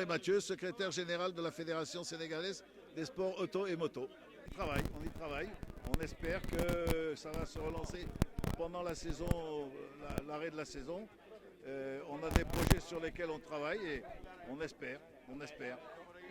André Mathieu, secrétaire général de la Fédération sénégalaise des sports auto et moto. On y travaille. On espère que ça va se relancer pendant la saison, l'arrêt de la saison. On a des projets sur lesquels on travaille et on espère.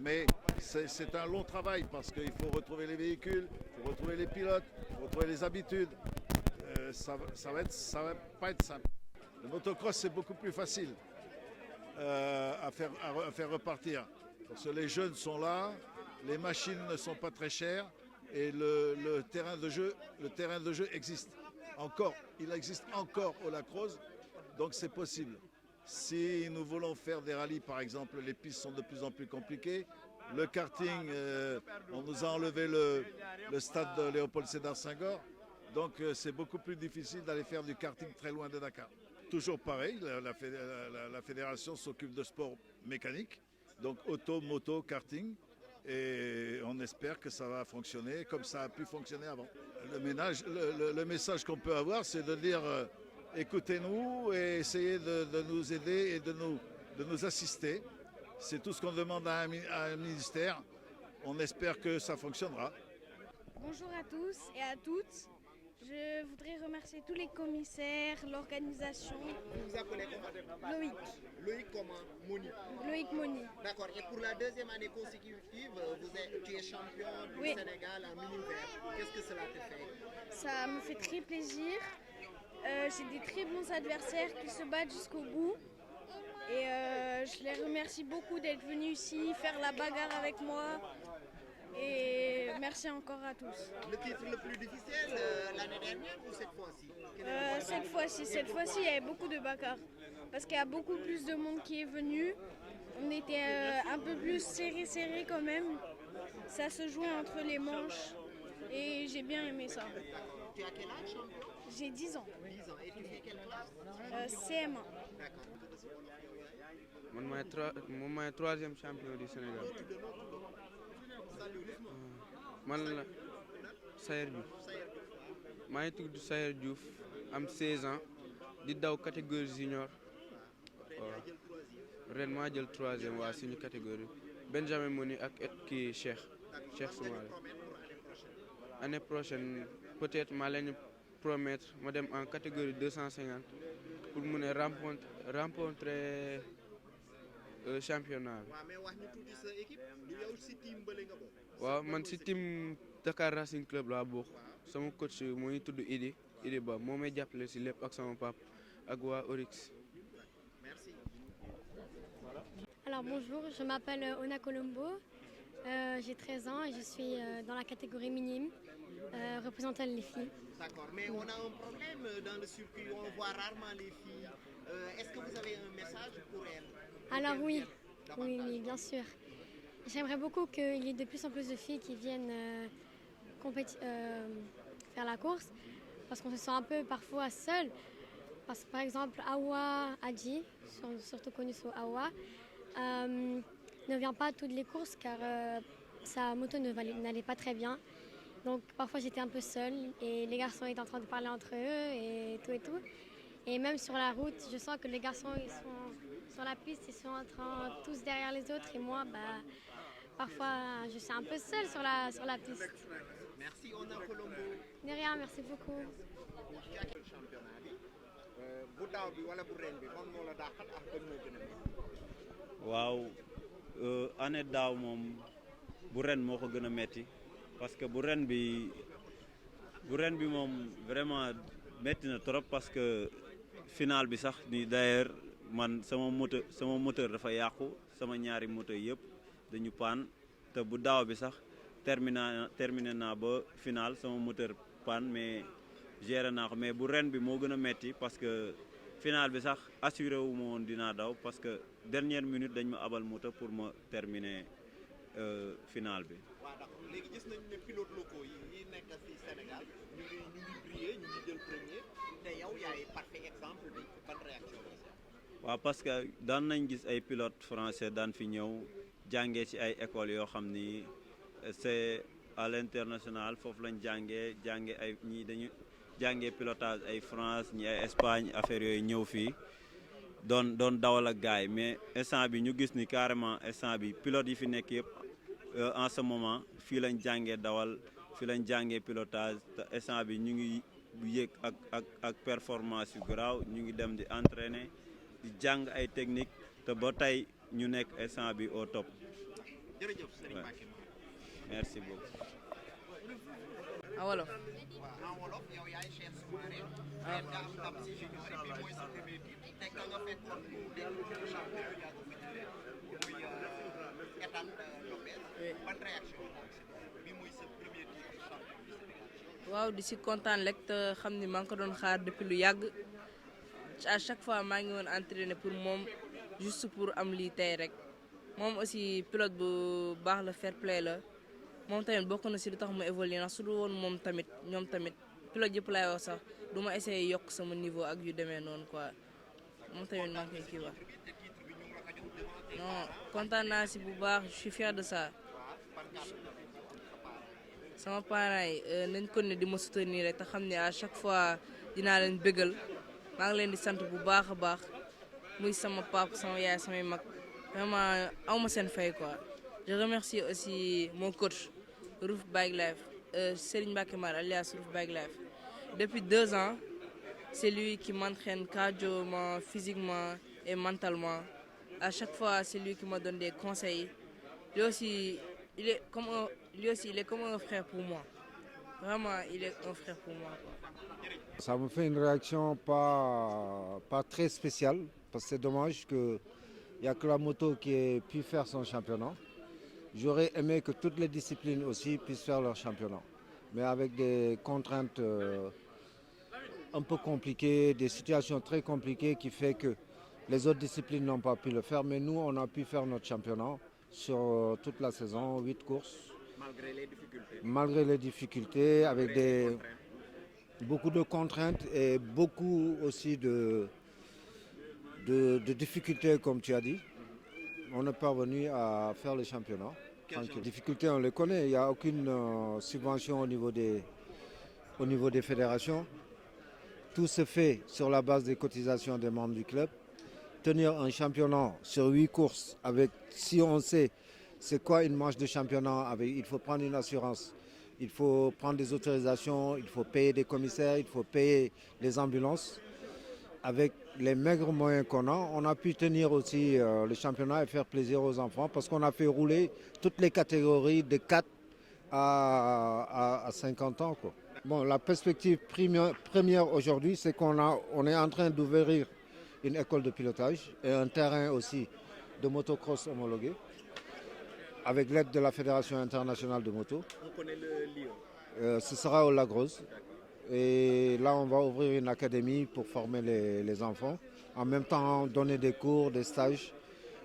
Mais c'est un long travail parce qu'il faut retrouver les véhicules, il faut retrouver les pilotes, il faut retrouver les habitudes. Ça va pas être simple. Le motocross, c'est beaucoup plus facile à faire repartir. Parce que les jeunes sont là, les machines ne sont pas très chères et le terrain de jeu existe encore. Il existe encore au lacrosse, donc c'est possible. Si nous voulons faire des rallyes, par exemple, les pistes sont de plus en plus compliquées. Le karting, on nous a enlevé le stade de Léopold Sédar Senghor. Donc c'est beaucoup plus difficile d'aller faire du karting très loin de Dakar. Toujours pareil, la fédération s'occupe de sport mécanique, donc auto, moto, karting. Et on espère que ça va fonctionner comme ça a pu fonctionner avant. Le message qu'on peut avoir, c'est de dire écoutez-nous et essayez de nous aider et de nous assister. C'est tout ce qu'on demande à un ministère. On espère que ça fonctionnera. Bonjour à tous et à toutes. Je voudrais remercier tous les commissaires, l'organisation. Vous vous appelez comment? Loïc. Loïc comment? Moni. Loïc Moni. D'accord. Et pour la deuxième année consécutive, tu es champion du Sénégal en mini-vert. Qu'est-ce que cela te fait? Ça me fait très plaisir. J'ai des très bons adversaires qui se battent jusqu'au bout. Et je les remercie beaucoup d'être venus ici, faire la bagarre avec moi. Et merci encore à tous. Le titre le plus difficile l'année dernière ou cette fois-ci? Cette fois-ci, il y avait beaucoup de bagarres. Parce qu'il y a beaucoup plus de monde qui est venu. On était un peu plus serré quand même. Ça se jouait entre les manches. Et j'ai bien aimé ça. Tu as quel âge, champion? J'ai 10 ans. 10 ans. Et tu fais quelle classe? CM1. D'accord. moom mooy troisième champion du Sénégal. Man la Sayer Diouf maa ngi tudd Sayer Diouf am 16 ans di daw catégorie junior waaw ren maa jël troisième waa suñu catégorie Benjamin Moni ak kii Cheikh Soumaré. Année prochaine peut-être maa leen promettre ma dem en catégorie 250 pour mun a rencontrer championnat bi. waaw mais wax ñu tuuti sa équipe du yow si team bële nga bokk. waaw man si team Dakar Racing Club laa bokk sama coach moo ngi tudd Idi Ba moo may jàppale si lépp ak sama pap ak waa Orix. Merci. Alors bonjour, je m'appelle Ona Colombo, j'ai 13 ans et je suis dans la catégorie minime, représentant les filles. D'accord, mais on a un problème dans le circuit, on voit rarement les filles. Est-ce que vous avez un message pour elles? Alors oui, bien sûr. J'aimerais beaucoup qu'il y ait de plus en plus de filles qui viennent faire la course, parce qu'on se sent un peu parfois seul. Parce que par exemple, Awa Adji, surtout connue sous Awa, ne vient pas à toutes les courses car sa moto n'allait pas très bien. Donc parfois j'étais un peu seule et les garçons étaient en train de parler entre eux et tout. Et même sur la route, je sens que les garçons ils sont sur la piste, ils sont en train tous derrière les autres et moi, parfois je suis un peu seule sur la piste. Merci, on a Colombo. De rien, merci beaucoup. waaw année daaw moom bu ren moo ko gën a metti parce que bu ren bi moom vraiment metti na trop parce que final bi sax ni d'ailleurs man sama moteur dafa yàqu sama ñaari moteur yëpp dañu paan te bu daaw bi sax terminé naa ba final sama moteur paan mais géré naa ko mais bu ren bi moo gën a metti parce que final bi sax assuré wu ma woon dinaa daw parce que dernière minute dañ ma abal moto pour ma terminer final bi. waaw d'accord léegi gis nañu ne pilote locaux yi nekk ci Sénégal ñu ngi briller ñu ngi jël premier te yow yaay parfait exemple bi ban réaction la. waaw parce que daan nañ gis ay pilotes français daan fi ñëw jàngee ci ay écoles yoo xam ni c'est à l'international foofu lañ jàngee ay ñii dañu jàngee pilotage ay France ñi ay Espagne affaire yooyu ñëw fii doon dawal ak gars yi mais instant bi ñu gis ni carrément instant bi pilote yi fi nekk yëpp en ce moment fii lañ jàngee dawal fii lañ jàngee pilotage te instant bi ñu ngi yéeg ak performance yu garaaw ñu ngi dem di entraîner di jàng ay technique te ba tey ñu nekk instant bi au top. jërëjëf Serigne Mbacké. merci beaucoup. en wolof. en wolof yow yaay Cheikh Soumaré. ren nga am ndam si junior yi bi mooy sa premier titre te ka nga fekkoon mu nekk champion yaa ko fi muy Ethan Lopez. ban réaction bi mooy sa premier titre champion du Sénégal. waaw di si kontaan rek te xam ni maa ngi ko doon xaar depuis lu yàgg à chaque fois maa ngi woon entraîner pour moom juste pour am lii tey rek moom aussi pilote bu baax la fair play la moom tamit bokk na si lu tax mu évoluer ndax su dul woon moom tamit ñoom tamit pilote yëpp laay wax sax du ma essayer yokk sama niveau ak yu demee noonu quoi moom tamit maa ngi koy kii wax non kontaan naa si bu baax je suis fier de ça. sama parents yi nañ ko ne di ma soutenir rek te xam ne à chaque fois dinaa leen bégal maa ngi leen di sant bu baax a baax muy sama papa sama yaay samay mag vraiment awma seen fay quoi. Je remercie aussi mon coach Rouf Bike Life, Serigne Mbacké Mar alias Rouf Bike Life. Depuis 2 ans, c'est lui qui m'entraîne cardiaquement, physiquement et mentalement. À chaque fois, c'est lui qui me donne des conseils. Lui aussi, il est comme un frère pour moi. Vraiment, il est un frère pour moi, quoi. Ça me fait une réaction pas très spéciale, parce que c'est dommage qu'il n'y a que la moto qui ait pu faire son championnat. J'aurais aimé que toutes les disciplines aussi puissent faire leur championnat, mais avec des contraintes un peu compliquées, des situations très compliquées qui fait que les autres disciplines n'ont pas pu le faire, mais nous on a pu faire notre championnat sur toute la saison, 8 courses. Malgré les difficultés. Malgré les difficultés, avec beaucoup de contraintes et beaucoup aussi de difficultés comme tu as dit. On est parvenu à faire le championnat. Les difficultés, on les connaît. Il n'y a aucune subvention au niveau des fédérations. Tout se fait sur la base des cotisations des membres du club. Tenir un championnat sur 8 courses, si on sait c'est quoi une manche de championnat, il faut prendre une assurance, il faut prendre des autorisations, il faut payer des commissaires, il faut payer les ambulances. Avec les maigres moyens qu'on a, on a pu tenir aussi le championnat et faire plaisir aux enfants parce qu'on a fait rouler toutes les catégories de 4 à 50 ans, quoi. Bon, la perspective première aujourd'hui, c'est on est en train d'ouvrir une école de pilotage et un terrain aussi de motocross homologué avec l'aide de la Fédération internationale de moto. On connaît le lieu. Ce sera au Lac-Rose. Et là, on va ouvrir une académie pour former les enfants. En même temps, donner des cours, des stages.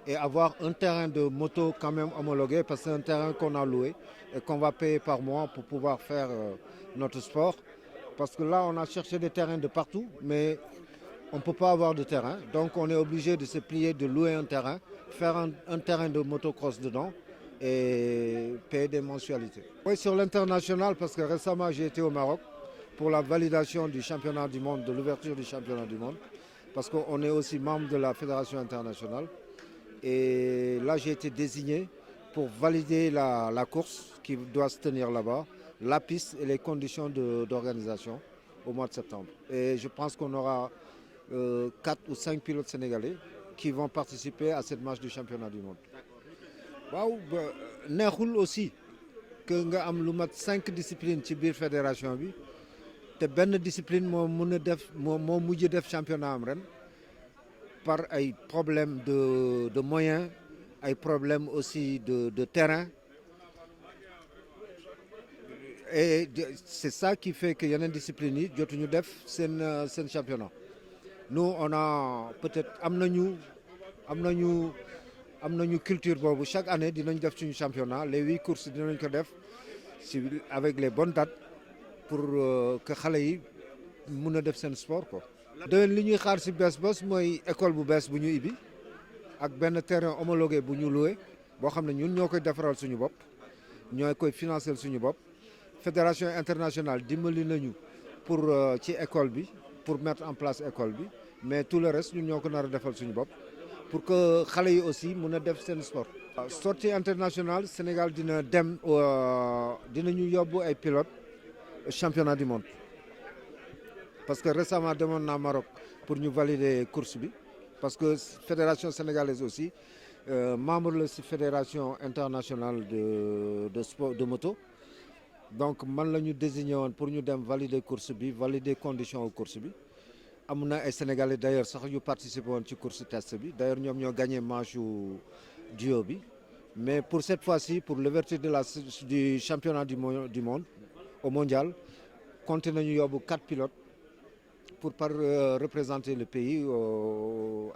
Et avoir un terrain de moto quand même homologué, parce que c'est un terrain qu'on a loué et qu'on va payer par mois pour pouvoir faire notre sport. Parce que là, on a cherché des terrains de partout, mais on ne peut pas avoir de terrain. Donc, on est obligé de se plier, de louer un terrain, faire un terrain de motocross dedans et payer des mensualités. Oui, sur l'international, parce que récemment, j'ai été au Maroc pour la validation du championnat du monde, de l'ouverture du championnat du monde, parce qu'on est aussi membre de la Fédération internationale. Et là, j'ai été désigné pour valider la course qui doit se tenir là-bas, la piste et les conditions d'organisation au mois de septembre. Et je pense qu'on aura 4 ou 5 pilotes sénégalais qui vont participer à cette marche du championnat du monde. Waaw neexul aussi que nga am lu mat 5 disciplines ci biir fédération bi te benn discipline moo mën a def moo mujj def championnat am ren par ay problèmes de moyens, ay problèmes aussi de terrain. Et c'est ça qui fait que yeneen disciplines yi jotuñu def seen championnat. Nous on a peut-être am nañu culture boobu chaque année dinañ def suñu championnat les 8 courses dinañ ko def avec les bonnes dates pour que xale yi mun a def seen sport quoi. déwén li ñuy xaar si bees mooy école bu bees bu ñu ibbi ak benn terrain homologué bu ñu loué boo xam ne ñun ñoo koy defaral suñu bopp ñoo koy financer suñu bopp. Fédération internationale dimbali nañu pour ci école bi pour mettre en place école bi mais tout le reste ñun ñoo ko nar a defal suñu bopp pour que xale yi aussi mun a def seen sport. sortie internationale Sénégal dinañu yóbbu ay pilotes championnat du monde parce que récemment demoon naa Maroc pour ñu valider course bi parce que fédération sénégalaise aussi membre la ci fédération internationale de sport de moto donc man la ñu désigné woon pour ñu dem valider course bi valider condition course bi. am na ay Sénégalais d'ailleurs sax yu participé woon ci course test bi d'ailleurs ñoom ñoo gagné manche duo bi mais pour cette fois-ci pour l'ouverture du championnat du monde au mondial compté nañu yóbbu 4 pilotes pour représenter le pays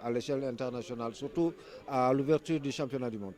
à l'échelle internationale surtout à l'ouverture du championnat du monde.